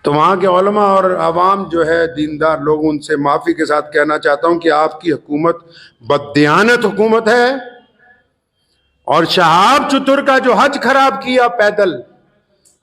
तो वहां के उलमा और आवाम जो है दीनदार लोग, उनसे माफी के साथ कहना चाहता हूं कि आपकी हुकूमत बददियानत हुकूमत है। और शहाब चतुर का जो हज खराब किया पैदल,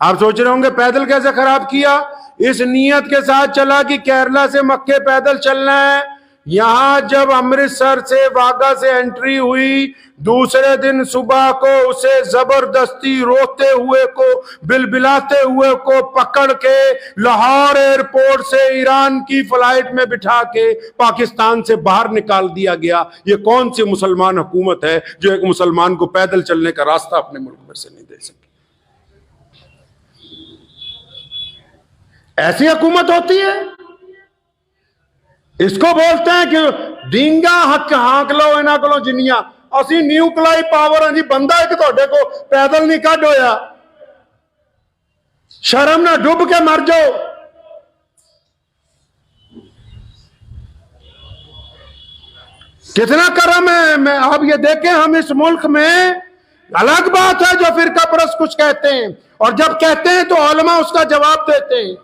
आप सोच रहे होंगे पैदल कैसे खराब किया, इस नीयत के साथ चला कि केरला से मक्के पैदल चलना है। यहां जब अमृतसर से वाघा से एंट्री हुई, दूसरे दिन सुबह को उसे जबरदस्ती रोते हुए को, बिलबिलाते हुए को पकड़ के लाहौर एयरपोर्ट से ईरान की फ्लाइट में बिठा के पाकिस्तान से बाहर निकाल दिया गया। ये कौन सी मुसलमान हुकूमत है जो एक मुसलमान को पैदल चलने का रास्ता अपने मुल्क में से नहीं दे सकी? ऐसी हुकूमत होती है, इसको बोलते हैं कि डींगा हक हाँक लो इना को जिन्नियां असी न्यूक्लियर पावर हैं जी, बंदा एक थोड़े को पैदल नहीं कड होया, शर्म ना डूब के मर जाओ। कितना करम है। मैं आप ये देखें, हम इस मुल्क में, अलग बात है जो फिरका परस्त कुछ कहते हैं, और जब कहते हैं तो उलमा उसका जवाब देते हैं,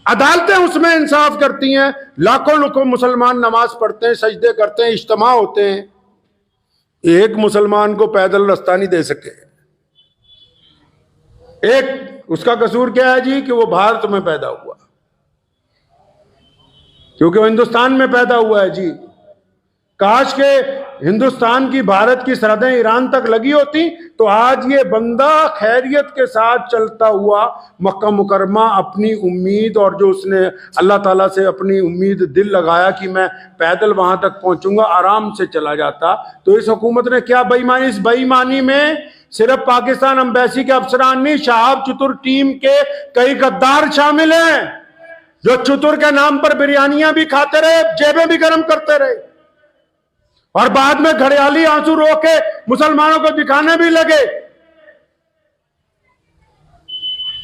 अदालतें उसमें इंसाफ करती हैं, लाखों लोग मुसलमान नमाज पढ़ते हैं, सजदे करते हैं, इज्तिमा होते हैं, एक मुसलमान को पैदल रास्ता नहीं दे सके। एक उसका कसूर क्या है जी कि वो भारत में पैदा हुआ, क्योंकि वो हिंदुस्तान में पैदा हुआ है जी। काश के हिंदुस्तान की भारत की सरहदें ईरान तक लगी होती तो आज ये बंदा खैरियत के साथ चलता हुआ मक्का मुकरमा अपनी उम्मीद, और जो उसने अल्लाह ताला से अपनी उम्मीद दिल लगाया कि मैं पैदल वहां तक पहुंचूंगा, आराम से चला जाता। तो इस हुकूमत ने क्या बेईमानी, इस बेईमानी में सिर्फ पाकिस्तान एम्बेसी के अफसरान नहीं, शहाब चतुर टीम के कई गद्दार शामिल हैं जो चतुर के नाम पर बिरयानियां भी खाते रहे, जेबें भी गर्म करते रहे, और बाद में घड़ियाली आंसू रो के मुसलमानों को दिखाने भी लगे।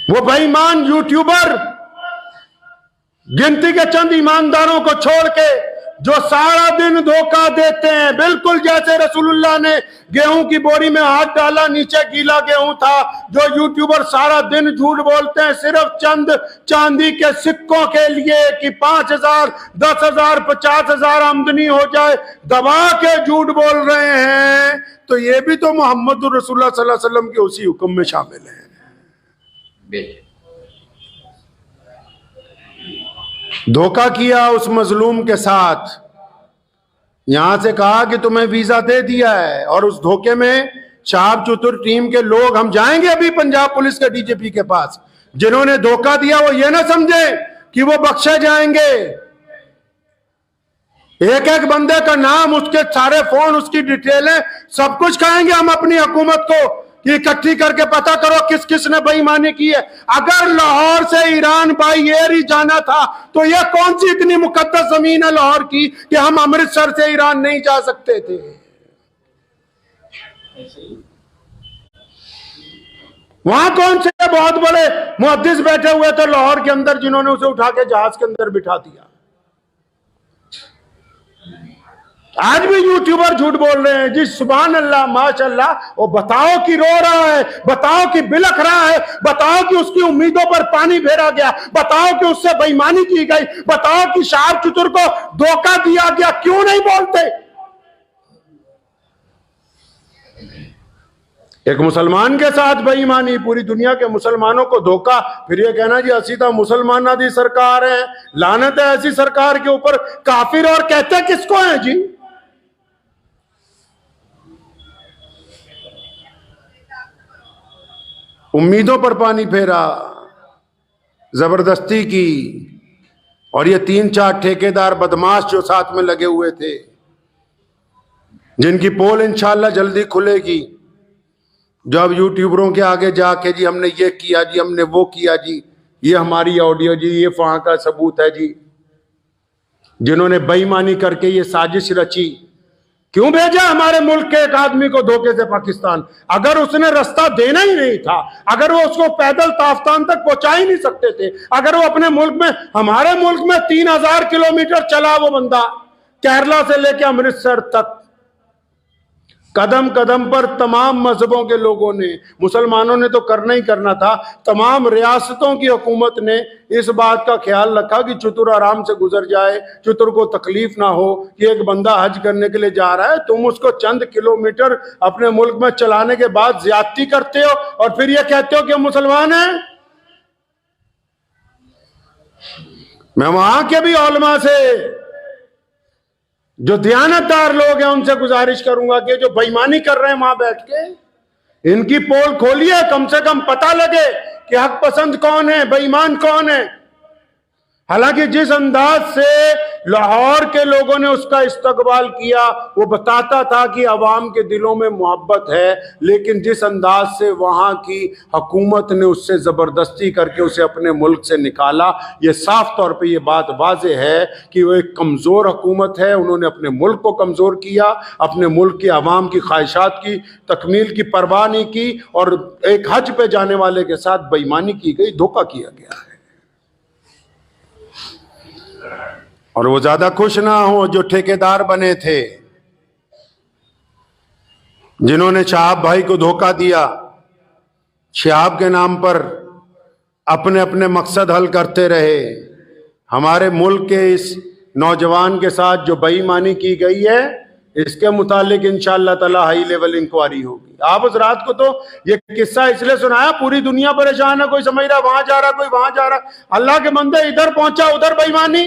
वो बेईमान यूट्यूबर गिनती के चंद ईमानदारों को छोड़ के जो सारा दिन धोखा देते हैं, बिल्कुल जैसे रसूलुल्लाह ने गेहूं की बोरी में हाथ डाला, नीचे गीला गेहूं था। जो यूट्यूबर सारा दिन झूठ बोलते हैं सिर्फ चंद चांदी के सिक्कों के लिए कि 5,000, 10,000, 50,000 आमदनी हो जाए, दबा के झूठ बोल रहे हैं, तो ये भी तो मोहम्मद रसूलुल्लाह सल्लल्लाहु अलैहि वसल्लम के उसी हुक्म में शामिल है। धोखा किया उस मजलूम के साथ, यहां से कहा कि तुम्हें वीजा दे दिया है, और उस धोखे में शहाब चतुर टीम के लोग, हम जाएंगे अभी पंजाब पुलिस के डीजीपी के पास, जिन्होंने धोखा दिया वो ये ना समझे कि वो बख्शे जाएंगे। एक एक बंदे का नाम, उसके सारे फोन, उसकी डिटेलें, सब कुछ कहेंगे हम अपनी हुकूमत को कि इकट्ठी करके पता करो किस किस ने बेईमानी की है। अगर लाहौर से ईरान बाई एयर ही जाना था तो यह कौन सी इतनी मुकद्दस जमीन है लाहौर की कि हम अमृतसर से ईरान नहीं जा सकते थे? वहां कौन से बहुत बड़े मुहद्दिस बैठे हुए थे लाहौर के अंदर जिन्होंने उसे उठा के जहाज के अंदर बिठा दिया? आज भी यूट्यूबर झूठ बोल रहे हैं जी, सुभान अल्लाह माशाअल्लाह। वो बताओ कि रो रहा है, बताओ कि बिलख रहा है, बताओ कि उसकी उम्मीदों पर पानी फेरा गया, बताओ कि उससे बेईमानी की गई, बताओ कि शहाब चतुर को धोखा दिया गया, क्यों नहीं बोलते? एक मुसलमान के साथ बेईमानी, पूरी दुनिया के मुसलमानों को धोखा, फिर ये कहना जी असी तो मुसलमाना दी सरकार है। लानत है ऐसी सरकार के ऊपर। काफिर और कहते किसको है जी? उम्मीदों पर पानी फेरा, जबरदस्ती की, और ये 3-4 ठेकेदार बदमाश जो साथ में लगे हुए थे, जिनकी पोल इंशाल्लाह जल्दी खुलेगी, जब यूट्यूबरों के आगे जाके जी हमने ये किया जी, हमने वो किया जी, ये हमारी ऑडियो जी, ये वहां का सबूत है जी, जिन्होंने बेईमानी करके ये साजिश रची। क्यों भेजा हमारे मुल्क के एक आदमी को धोखे से पाकिस्तान? अगर उसने रास्ता देना ही नहीं था, अगर वो उसको पैदल ताफ्तान तक पहुंचा ही नहीं सकते थे, अगर वो अपने मुल्क में, हमारे मुल्क में 3,000 किलोमीटर चला वो बंदा केरला से लेकर अमृतसर तक, कदम कदम पर तमाम मजहबों के लोगों ने, मुसलमानों ने तो करना ही करना था, तमाम रियासतों की हुकूमत ने इस बात का ख्याल रखा कि चतुर आराम से गुजर जाए, चतुर को तकलीफ ना हो कि एक बंदा हज करने के लिए जा रहा है, तुम उसको चंद किलोमीटर अपने मुल्क में चलाने के बाद ज्यादती करते हो और फिर ये कहते हो कि हम मुसलमान हैं। मैं वहां के भी उलमा से, जो दयानतदार लोग हैं, उनसे गुजारिश करूंगा कि जो बेईमानी कर रहे हैं वहां बैठ के, इनकी पोल खोलिए, कम से कम पता लगे कि हक पसंद कौन है, बेईमान कौन है। हालांकि जिस अंदाज से लाहौर के लोगों ने उसका इस्तकबाल किया वो बताता था कि अवाम के दिलों में मोहब्बत है, लेकिन जिस अंदाज से वहां की हुकूमत ने उससे ज़बरदस्ती करके उसे अपने मुल्क से निकाला, ये साफ तौर पे ये बात वाज़ेह है कि वो एक कमज़ोर हुकूमत है। उन्होंने अपने मुल्क को कमज़ोर किया, अपने मुल्क के अवाम की ख्वाहिशात की तकमील की परवाह नहीं की, और एक हज पे जाने वाले के साथ बेईमानी की गई, धोखा किया गया है। और वो ज्यादा खुश ना हो जो ठेकेदार बने थे, जिन्होंने शहाब भाई को धोखा दिया, शहाब के नाम पर अपने अपने मकसद हल करते रहे। हमारे मुल्क के इस नौजवान के साथ जो बेईमानी की गई है, इसके मुतालिक इंशाअल्लाह ताला हाई लेवल इंक्वायरी होगी। आप उस रात को तो ये किस्सा इसलिए सुनाया, पूरी दुनिया परेशान है, कोई समझ रहा वहां जा रहा, कोई वहां जा रहा। अल्लाह के बंदे, इधर पहुंचा उधर बेईमानी,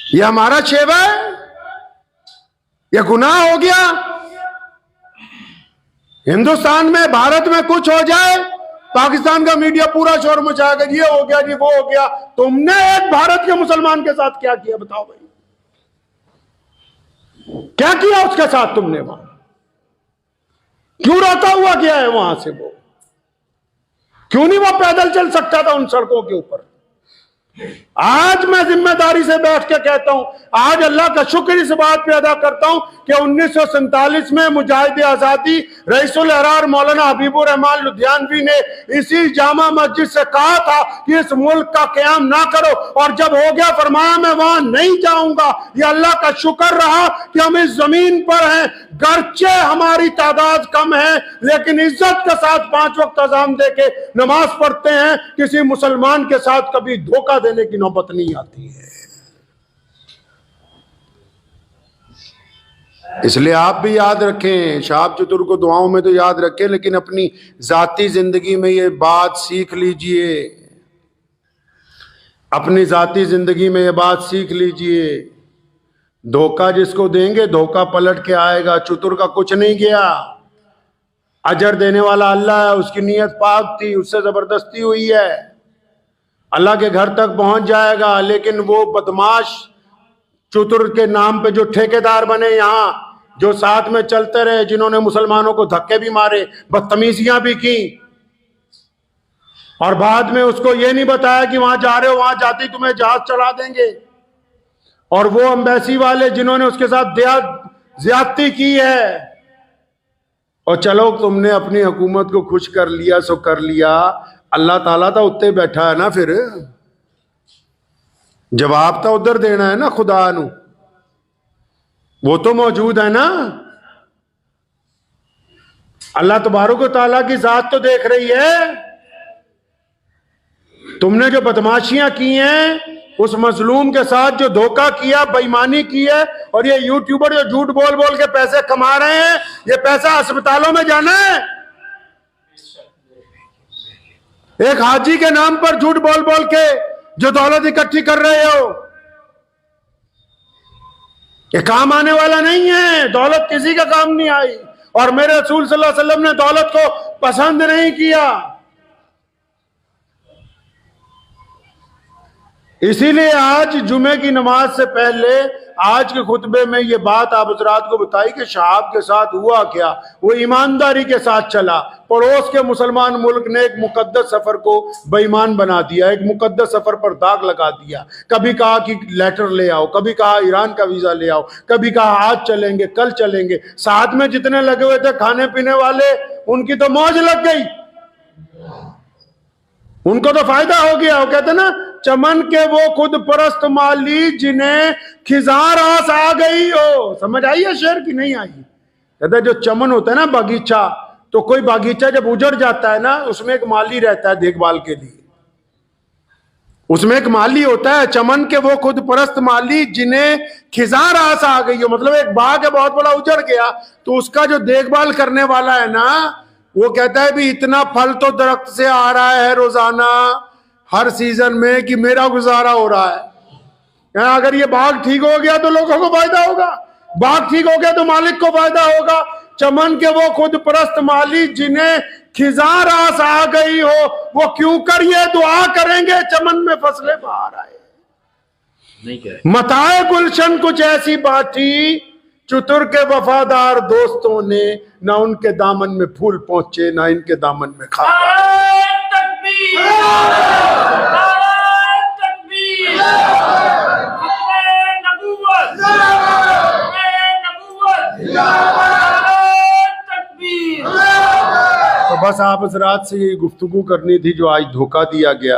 ये हमारा शेवा है, ये गुनाह हो गया। हिंदुस्तान में, भारत में कुछ हो जाए, पाकिस्तान का मीडिया पूरा शोर मचाएगा, ये हो गया जी, वो हो गया। तुमने एक भारत के मुसलमान के साथ क्या किया बताओ भाई, क्या किया उसके साथ तुमने? वहां क्यों रोता हुआ गया है वहां से? वो क्यों नहीं वो पैदल चल सकता था उन सड़कों के ऊपर? आज मैं जिम्मेदारी से बैठ के कहता हूं, आज अल्लाह का शुक्र इस बात पे अदा करता हूं कि 1947 में मुजाहिद आजादी रईसुल अहरार मौलाना हबीबुर रहमान लुधियानवी ने इसी जामा मस्जिद से कहा था कि इस मुल्क का क़याम ना करो, और जब हो गया फरमाया मैं वहां नहीं जाऊंगा। ये अल्लाह का शुक्र रहा कि हम इस जमीन पर हैं, गर्चे हमारी तादाद कम है, लेकिन इज्जत के साथ 5 वक्त अज़ान देके नमाज पढ़ते हैं। किसी मुसलमान के साथ कभी धोखा देने की नौबत नहीं आती है। इसलिए आप भी याद रखें, शहाब चतुर को दुआओं में तो याद रखें, लेकिन अपनी जाती जिंदगी में ये बात सीख लीजिए, अपनी जाती जिंदगी में ये बात सीख लीजिए, धोखा जिसको देंगे धोखा पलट के आएगा। चतुर का कुछ नहीं गया, अजर देने वाला अल्लाह है, उसकी नीयत पाक थी, उससे जबरदस्ती हुई है, अल्लाह के घर तक पहुंच जाएगा। लेकिन वो बदमाश चतुर के नाम पे जो ठेकेदार बने यहां, जो साथ में चलते रहे, जिन्होंने मुसलमानों को धक्के भी मारे, बदतमीजियां भी की, और बाद में उसको ये नहीं बताया कि वहां जा रहे हो, वहां जाते ही तुम्हें जहाज चला देंगे। और वो एम्बेसी वाले जिन्होंने उसके साथ ज्यादती की है, और चलो तुमने अपनी हुकूमत को खुश कर लिया सो कर लिया, अल्लाह ताला तो उत्ते बैठा है ना, फिर जवाब तो उधर देना है ना, खुदा नू वो तो मौजूद है ना। अल्लाह तबारक व तआला की जात तो देख रही है। तुमने जो बदमाशियां की हैं, उस मजलूम के साथ जो धोखा किया, बेईमानी की है, और ये यूट्यूबर जो झूठ बोल बोल के पैसे कमा रहे हैं, ये पैसा अस्पतालों में जाना है। एक हाजी के नाम पर झूठ बोल बोल के जो दौलत इकट्ठी कर रहे हो, ये काम आने वाला नहीं है। दौलत किसी का काम नहीं आई, और मेरे रसूल सल्लल्लाहु अलैहि वसल्लम ने दौलत को पसंद नहीं किया। इसीलिए आज जुमे की नमाज से पहले आज के खुतबे में ये बात आप हज़रात को बताई कि शहाब के साथ हुआ क्या। वो ईमानदारी के साथ चला, पड़ोस के मुसलमान मुल्क ने एक मुकद्दस सफर को बेईमान बना दिया, एक मुकद्दस सफर पर दाग लगा दिया। कभी कहा कि लेटर ले आओ, कभी कहा ईरान का वीजा ले आओ, कभी कहा आज चलेंगे कल चलेंगे। साथ में जितने लगे हुए थे खाने पीने वाले, उनकी तो मौज लग गई, उनको तो फायदा हो गया। वो कहते ना चमन के वो खुद परस्त माली जिन्हें खिजार आस आ गई हो। समझ आई है शेर की नहीं आई? कहता जो चमन होता है ना बागीचा, तो कोई बागीचा जब उजड़ जाता है ना, उसमें एक माली रहता है देखभाल के लिए, उसमें एक माली होता है। चमन के वो खुद परस्त माली जिन्हें खिजार आस आ गई हो, मतलब एक बाग है बहुत बड़ा उजड़ गया, तो उसका जो देखभाल करने वाला है ना, वो कहता है भी इतना फल तो दरख्त से आ रहा है रोजाना हर सीजन में कि मेरा गुजारा हो रहा है। अगर ये बाग ठीक हो गया तो लोगों को फायदा होगा, बाग ठीक हो गया तो मालिक को फायदा होगा। चमन के वो खुद परस्त माली जिन्हें खिजार आस आ गई हो, वो क्यों कर ये दुआ करेंगे चमन में फसलें बाहर आए। नहीं कह मताए गुलशन कुछ ऐसी बाटी, चतुर के वफादार दोस्तों ने ना उनके दामन में फूल पहुंचे ना इनके दामन में खा। तो बस आप इस रात से ये गुफ्तगू करनी थी जो आज धोखा दिया गया।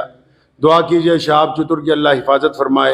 दुआ कीजिए शहाब चतुर की अल्लाह हिफाजत फरमाए।